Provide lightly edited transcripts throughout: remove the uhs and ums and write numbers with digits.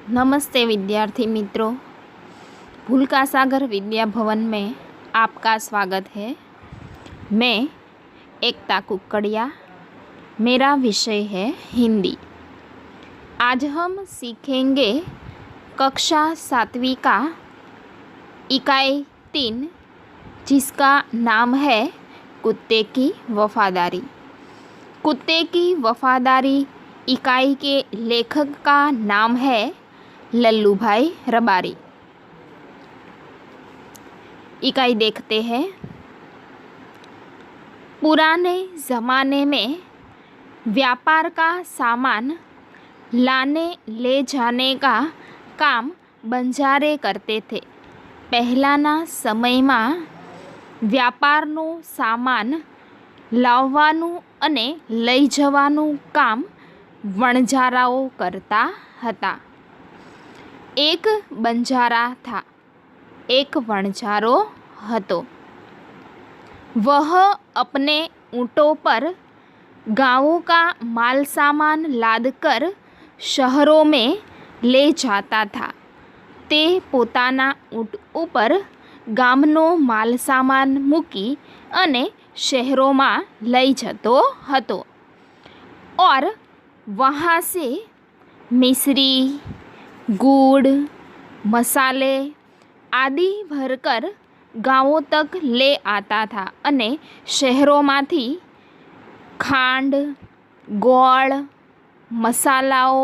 नमस्ते विद्यार्थी मित्रों, भूलका सागर विद्या भवन में आपका स्वागत है। मैं एकता कुक्कड़िया, मेरा विषय है हिंदी। आज हम सीखेंगे कक्षा 7वीं का इकाई 3, जिसका नाम है कुत्ते की वफादारी। कुत्ते की वफादारी इकाई के लेखक का नाम है लल्लूभाई रबारी। इकाई देखते हैं। पुराने ज़माने में व्यापार का सामान लाने ले जाने का काम बंजारे करते थे। પહેલાના સમયમાં વ્યાપારનું સામાન લાવવાનું અને લઈ જવાનું કામ વણજારાઓ કરતા હતા। एक बंजारा था, एक वणजारो हतो। वह अपने ऊँटों पर गाँवों का माल सामान लादकर शहरों में ले जाता था। ते पोताना ऊँट ऊपर गामनो माल सामान मूकी अने शहरों में लई जतो हतो और वहाँ से मिश्री, गुड़, मसाले आदि भरकर गाँवों तक ले आता था अने शहरों मांथी खांड, गोळ, मसालाओ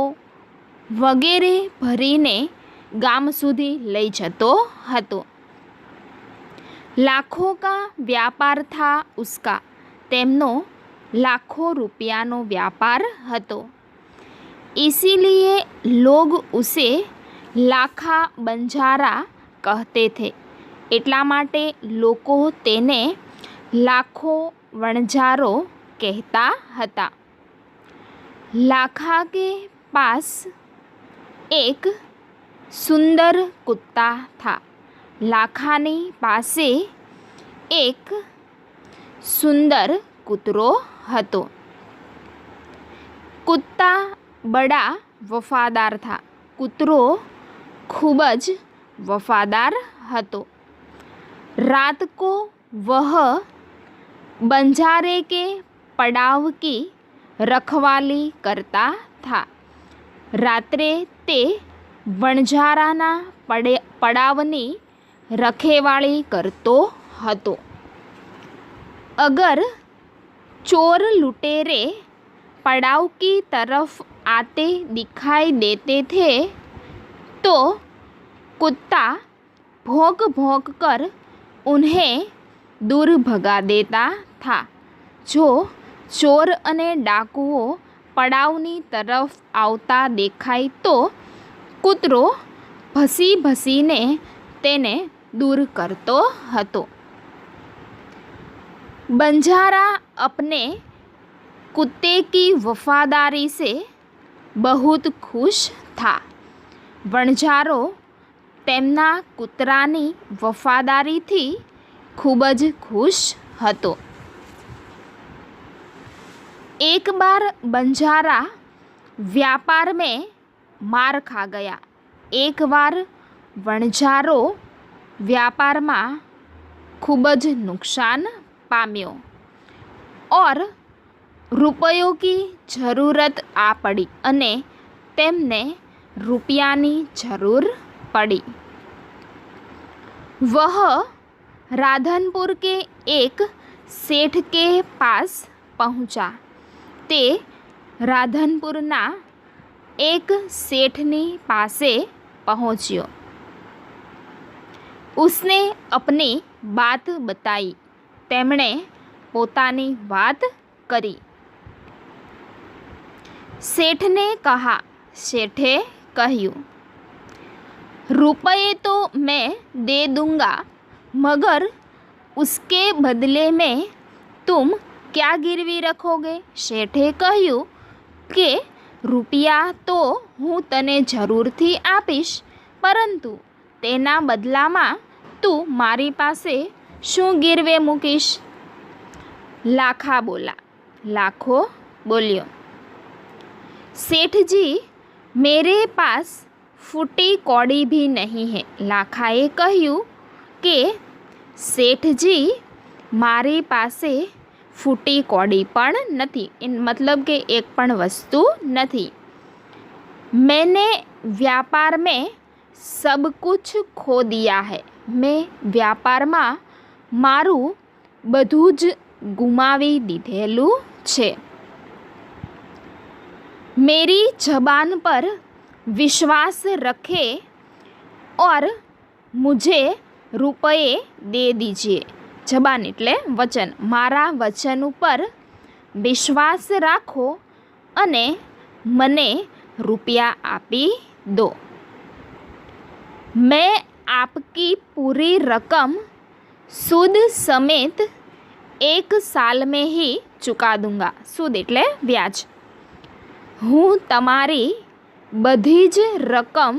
वगैरे भरीने गाम सुधी लई जतो हतो। लाखों का व्यापार था उसका। तेमनो लाखों रुपयानो व्यापार हतो। इसीलिए लोग उसे लाखा बंजारा कहते थे। एटला माटे लोको तेने लाखो वणजारो कहता हता। लाखा के पास एक सुंदर कुत्ता था। लाखानी पासे एक सुंदर कुतरो हतो। कुत्ता बड़ा वफादार था। कुतरो खूबज वफादार हतो। रात को वह बंजारे के पड़ाव की रखवाली करता था। रात्रे ते वणजाराना पड़ावनी रखेवाली करतो हतो। अगर चोर लुटेरे पड़ाव की तरफ आते दिखाई देते थे तो कुत्ता भौंक भौंक कर उन्हें दूर भगा देता था। जो चोर अने डाकुओ पड़ावनी तरफ आवता देखाय तो कुतरो भसी भसीने तेने दूर करतो हतो। बंजारा अपने कुत्ते की वफादारी से बहुत खुश था। वणजारो तेमना कूतरानी वफादारी थी खूबज खुश हतो। एक बार बंजारा व्यापार में मार खा गया। एक बार वणजारो व्यापार में खूबज नुकसान पाम्यो और रुपयों की ज़रूरत आ पड़ी अने तेमने रुपयानी जरूर पड़ी। वह राधनपुर के एक सेठ के पास पहुँचा। ते राधनपुरना एक सेठनी पासे पहुँच्यो। उसने अपनी बात बताई। तेमणे पोतानी बात करी। सेठ ने कहा। सेठे कहूँ, रुपये तो मैं दे दूँगा, मगर उसके बदले में तुम क्या गिरवी रखोगे? सेठे कहूँ कि रुपया तो हूँ तने जरूरथी आपीश, परंतु तेना बदलामां तू मारी पासे शुं गिरवे मूकीश? लाखा बोला। लाखो बोल्यो, सेठ जी मेरे पास फूटी कौड़ी भी नहीं है। लाखाए કહ્યું કે શેઠજી મારી પાસે ફૂટી કौड़ी પણ નથી, मतलब કે એક પણ વસ્તુ નથી। मैंने व्यापार में सब कुछ खो दिया है। मैं व्यापाરમાં મારું બધું જ ગુમાવી દીધેલું છે। मेरी जबान पर विश्वास रखे और मुझे रुपये दे दीजिए। जबान એટલે વચન। મારા વચન ઉપર વિશ્વાસ રાખો અને મને रुपया आपी दो। मैं आपकी पूरी रकम सूद समेत 1 साल में ही चुका दूंगा। सूद એટલે વ્યાજ। હું તમારી બધી જ રકમ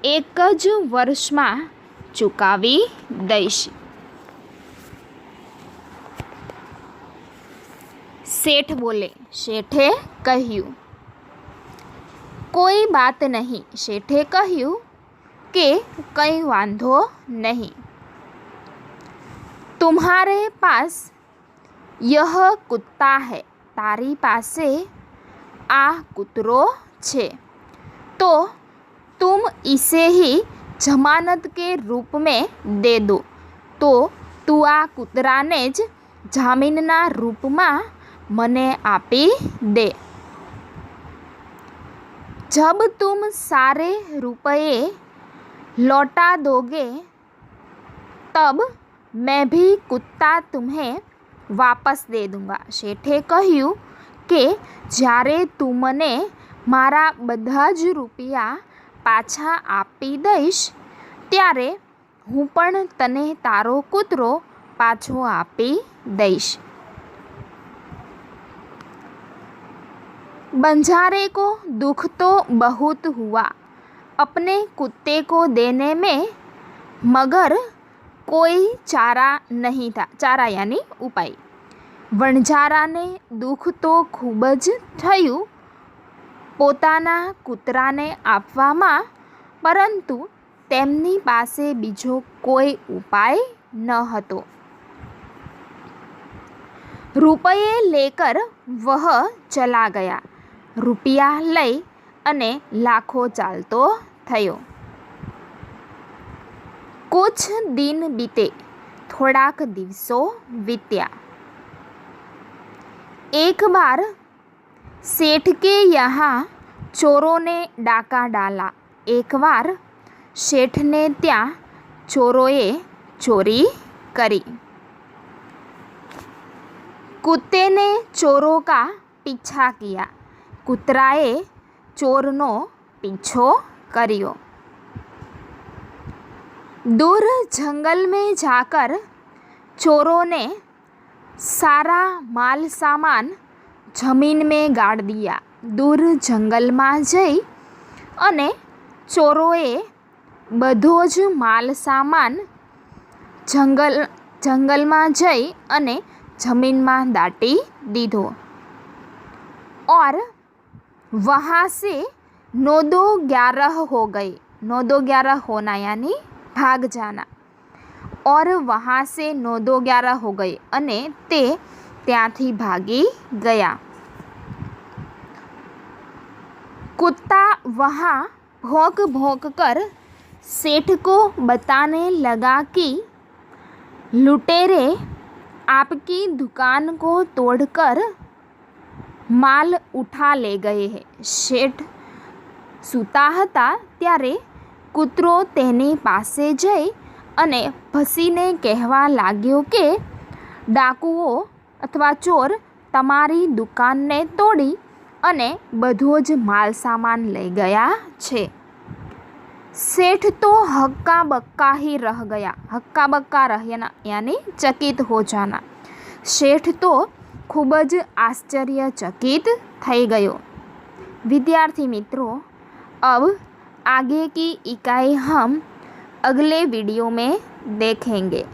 એક જ વર્ષમાં ચૂકવી દઈશ। શેઠ બોલે। શેઠે કહ્યું कोई बात नहीं। શેઠે કહ્યું કે કંઈ વાંધો નહીં। तुम्हारे पास यह कुत्ता है। तारी पासे आ कुतरो छे, तो तुम इसे ही जमानत के रूप में दे दो। तो तू आ कुतराने ज जामीनना रूप में मने आपी दे। जब तुम सारे रुपये लौटा दोगे तब मैं भी कुत्ता तुम्हें वापस दे दूंगा। શેઠે કહ્યું કે જ્યારે તું મને મારા બધા જ રૂપિયા પાછા આપી દઈશ ત્યારે હું પણ તને તારો કૂતરો પાછો આપી દઈશ। बंजारे को दुख तो बहुत हुआ अपने कुत्ते को देने में, मगर कोई चारा नहीं था। चारा यानी उपाय। वणजाराने दुख तो खूब ज थयुं पोताना कूतराने आपवामां, परंतु तेमनी पासे बीजो कोई उपाय न हतो। रुपये लेकर वह चला गया। રૂપિયા લઈ અને લાખો ચાલતો થયો। कुछ दिन बीते। थोड़ाक दिवसों बीत्या। एक बार सेठ के यहाँ चोरों ने डाका डाला। एक बार सेठ ने त्या चोरोए चोरी करी। कुत्ते ने चोरों का पीछा किया। कुतराए चोरनो पीछो करियो। दूर जंगल में जाकर चोरों ने सारा माल सामान जमीन में गाड़ दिया। दूर जंगल में जई अने चोरोए बधो ज माल सामान जंगल में जई अने जमीन में दाटी दीधो और वहाँ से 9-11 हो गई। 9-11 होना यानी भाग जाना। और वहाँ से 9-11 हो गई अने ते त्यांथी भागी गया। कुत्ता वहाँ भौंक भौंक कर सेठ को बताने लगा कि लुटेरे आपकी दुकान को तोड़कर माल उठा ले गए हैं। શેઠ સૂતા હતા ત્યારે કૂતરો તેની પાસે જઈ અને ભસીને કહેવા લાગ્યો કે ડાકુઓ અથવા ચોર તમારી દુકાનને તોડી અને બધો જ માલ સામાન લઈ ગયા છે। सेठ तो हक्का बक्का ही रह गया। हक्का बक्का रहना यानी चकित हो जाना। सेठ तो खूब ज आश्चर्यचकित थई गयो। विद्यार्थी मित्रों, अब आगे की इकाई हम अगले वीडियो में देखेंगे।